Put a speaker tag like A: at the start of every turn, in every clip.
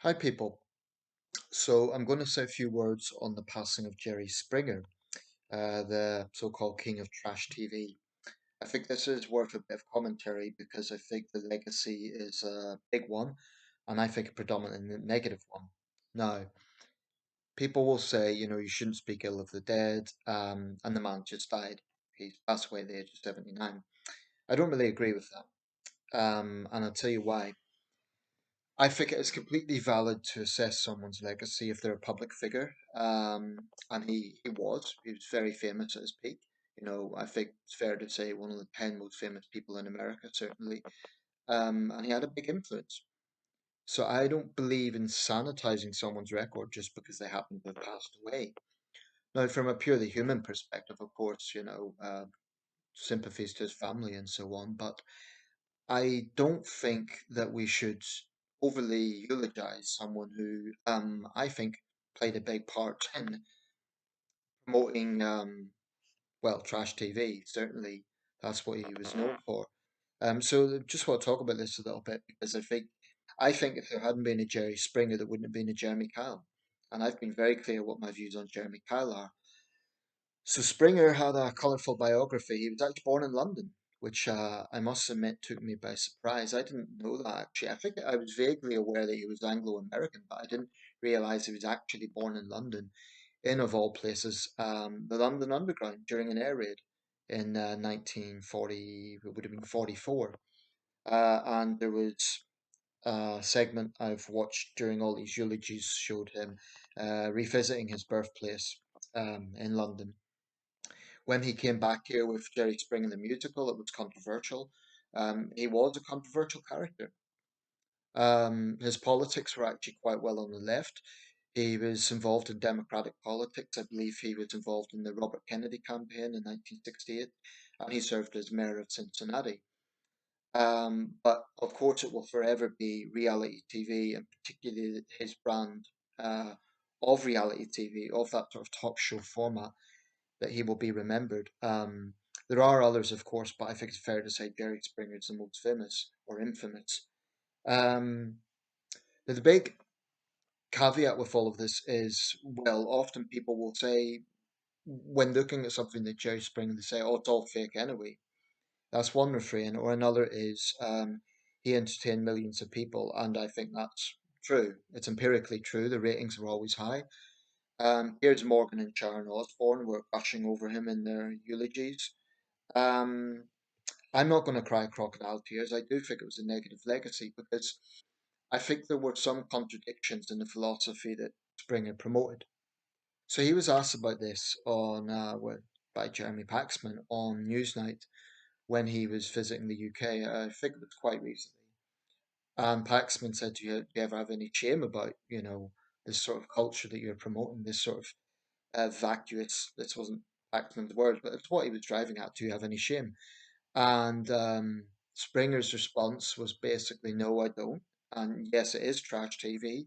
A: Hi, people. So I'm going to say a few words on the passing of Jerry Springer, the so-called king of trash TV. I think this is worth a bit of commentary because I think the legacy is a big one, and I think a predominantly negative one. Now, people will say, you shouldn't speak ill of the dead, and the man just died. He's passed away at the age of 79. I don't really agree with that, and I'll tell you why. I think it is completely valid to assess someone's legacy if they're a public figure. And he was. He was very famous at his peak. I think it's fair to say one of the 10 most famous people in America, certainly. And he had a big influence. So I don't believe in sanitizing someone's record just because they happen to have passed away. Now, from a purely human perspective, of course, sympathies to his family and so on. But I don't think that we should overly eulogize someone who I think played a big part in promoting well, trash TV. Certainly, that's what he was known for. So just want to talk about this a little bit because I think if there hadn't been a Jerry Springer, there wouldn't have been a Jeremy Kyle, and I've been very clear what my views on Jeremy Kyle are. So Springer had a colourful biography. He was actually born in London, which I must admit took me by surprise. I didn't know that actually. I think I was vaguely aware that he was Anglo-American, but I didn't realise he was actually born in London, in of all places, the London Underground during an air raid in 1940. It would have been 44, and there was a segment I've watched during all these eulogies showed him revisiting his birthplace in London when he came back here with Jerry Springer the musical, it was controversial. He was a controversial character. His politics were actually quite well on the left. He was involved in democratic politics. I believe he was involved in the Robert Kennedy campaign in 1968, and he served as mayor of Cincinnati. But of course, it will forever be reality TV, and particularly his brand of reality TV, of that sort of talk show format that he will be remembered. There are others, of course, but I think it's fair to say Jerry Springer is the most famous or infamous. Um, the big caveat with all of this is, well, often people will say, when looking at something like Jerry Springer, they say, oh, it's all fake anyway. That's one refrain, or another is, he entertained millions of people, and I think that's true. It's empirically true. The ratings were always high. Piers Morgan and Sharon Osbourne were gushing over him in their eulogies. Um, I'm not going to cry crocodile tears. I do think it was a negative legacy because I think there were some contradictions in the philosophy that Springer promoted. So he was asked about this by Jeremy Paxman on Newsnight when he was visiting the UK. I think it was quite recently. And Paxman said, do you ever have any shame about, this sort of culture that you're promoting, this sort of vacuous, this wasn't Paxman's words, but it's what he was driving at. Do you have any shame? And Springer's response was basically, no, I don't. And yes, it is trash TV.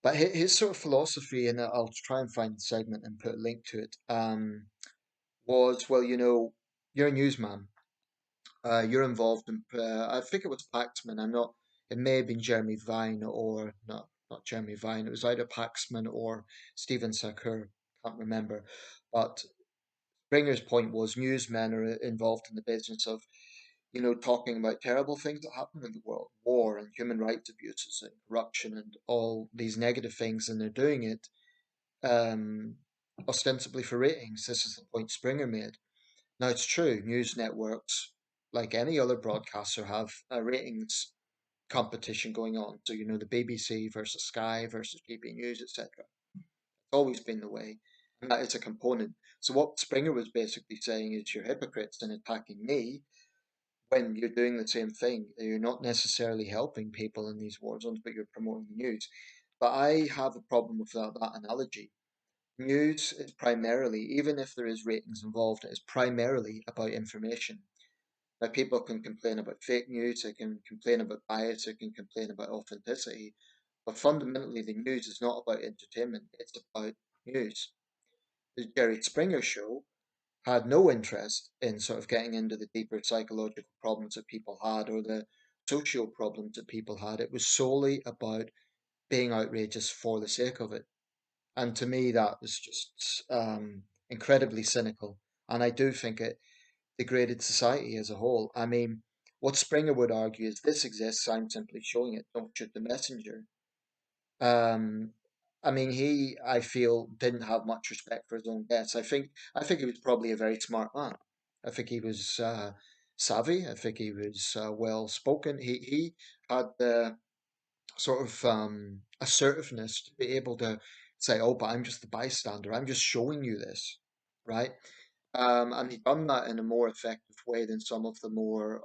A: But his sort of philosophy, and I'll try and find the segment and put a link to it, was, well, you're a newsman. You're involved in, I think it was Paxman. It may have been Jeremy Vine or not Jeremy Vine. It was either Paxman or Stephen Sakur. Can't remember. But Springer's point was newsmen are involved in the business of talking about terrible things that happen in the world, war and human rights abuses and corruption and all these negative things, and they're doing it um, ostensibly for ratings. This is the point Springer made. Now, it's true, news networks, like any other broadcaster, have a ratings competition going on. So, the BBC versus Sky versus GB News, etc. It's always been the way, and that is a component. So, what Springer was basically saying is you're hypocrites in attacking me when you're doing the same thing. You're not necessarily helping people in these war zones, but you're promoting the news. But I have a problem with that analogy. News is primarily, even if there is ratings involved, it is primarily about information. Now, people can complain about fake news, they can complain about bias, they can complain about authenticity, but fundamentally, the news is not about entertainment, it's about news. The Jerry Springer show had no interest in sort of getting into the deeper psychological problems that people had or the social problems that people had. It was solely about being outrageous for the sake of it. And to me, that was just incredibly cynical. And I do think it degraded society as a whole. I mean, what Springer would argue is this exists, I'm simply showing it, don't shoot the messenger. Um, I mean, I feel, didn't have much respect for his own guests. I think he was probably a very smart man. I think he was savvy. I think he was well spoken. He had the sort of assertiveness to be able to say, "Oh, but I'm just the bystander. I'm just showing you this," right? And he done that in a more effective way than some of the more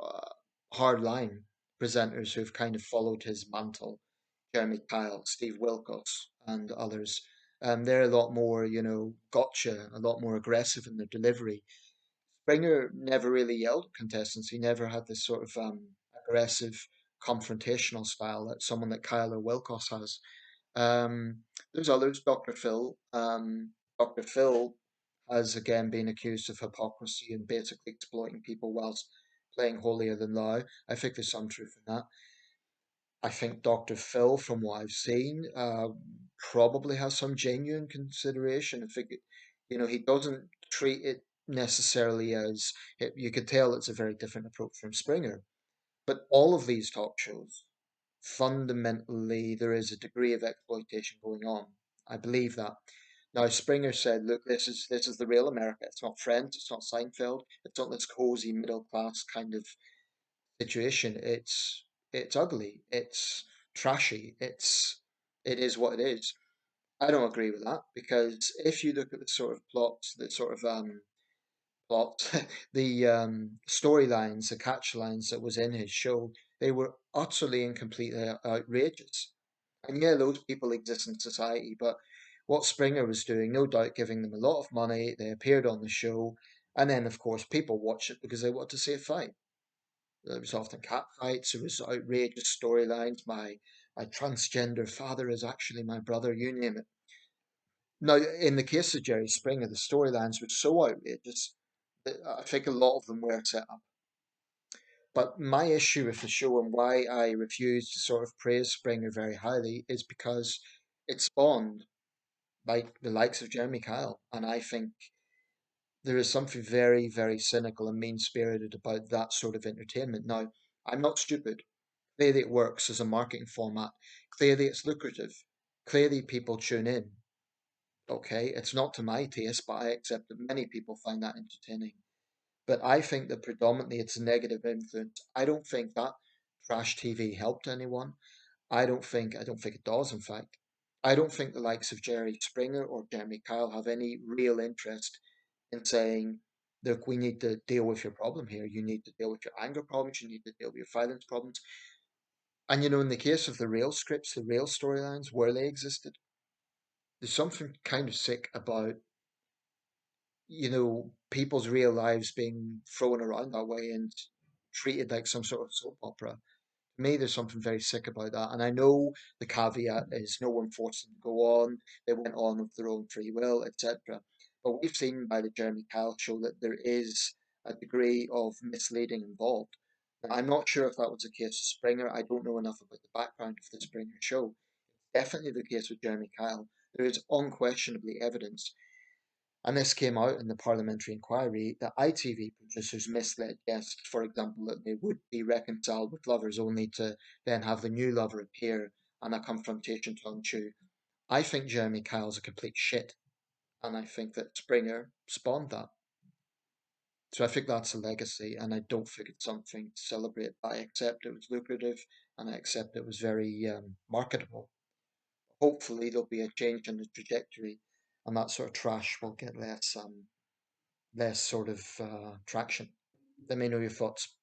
A: hardline presenters who've kind of followed his mantle. Jeremy Kyle, Steve Wilkos, and others. They're a lot more, gotcha, a lot more aggressive in their delivery. Springer never really yelled at contestants. He never had this sort of aggressive, confrontational style that someone like Kyle or Wilkos has. There's others, Dr. Phil. Dr. Phil has again been accused of hypocrisy and basically exploiting people whilst playing holier than thou. I think there's some truth in that. I think Dr. Phil, from what I've seen, probably has some genuine consideration. I think, he doesn't treat it necessarily as, you could tell it's a very different approach from Springer. But all of these talk shows, fundamentally, there is a degree of exploitation going on. I believe that. Now, Springer said, "Look, this is the real America. It's not Friends. It's not Seinfeld. It's not this cozy middle class kind of situation. It's ugly. It's trashy. It is what it is." I don't agree with that because if you look at the sort of plots, the sort of plot, the storylines, the catch lines that was in his show, they were utterly and completely outrageous. And yeah, those people exist in society, but what Springer was doing, no doubt giving them a lot of money, they appeared on the show, and then of course people watch it because they want to see a fight. There was often cat fights, there was outrageous storylines. My transgender father is actually my brother, you name it. Now, in the case of Jerry Springer, the storylines were so outrageous that I think a lot of them were set up. But my issue with the show and why I refuse to sort of praise Springer very highly is because it spawned like the likes of Jeremy Kyle. And I think there is something very, very cynical and mean spirited about that sort of entertainment. Now, I'm not stupid. Clearly, it works as a marketing format. Clearly, it's lucrative. Clearly, people tune in. Okay, it's not to my taste, but I accept that many people find that entertaining. But I think that predominantly it's a negative influence. I don't think that trash TV helped anyone. I don't think it does, in fact. I don't think the likes of Jerry Springer or Jeremy Kyle have any real interest in saying, look, we need to deal with your problem here. You need to deal with your anger problems. You need to deal with your violence problems. And in the case of the real scripts, the real storylines, where they existed, there's something kind of sick about, people's real lives being thrown around that way and treated like some sort of soap opera. To me, there's something very sick about that. And I know the caveat is no one forced them to go on. They went on of their own free will, etc. But we've seen by the Jeremy Kyle show that there is a degree of misleading involved. Now, I'm not sure if that was the case with Springer. I don't know enough about the background of the Springer show. Definitely the case with Jeremy Kyle. There is unquestionably evidence, and this came out in the parliamentary inquiry, that ITV producers misled guests, for example, that they would be reconciled with lovers only to then have the new lover appear and a confrontation to ensue. I think Jeremy Kyle's a complete shit, and I think that Springer spawned that. So I think that's a legacy, and I don't think it's something to celebrate. I accept it was lucrative, and I accept it was very marketable. Hopefully, there'll be a change in the trajectory, and that sort of trash will get less sort of traction. Let me know your thoughts.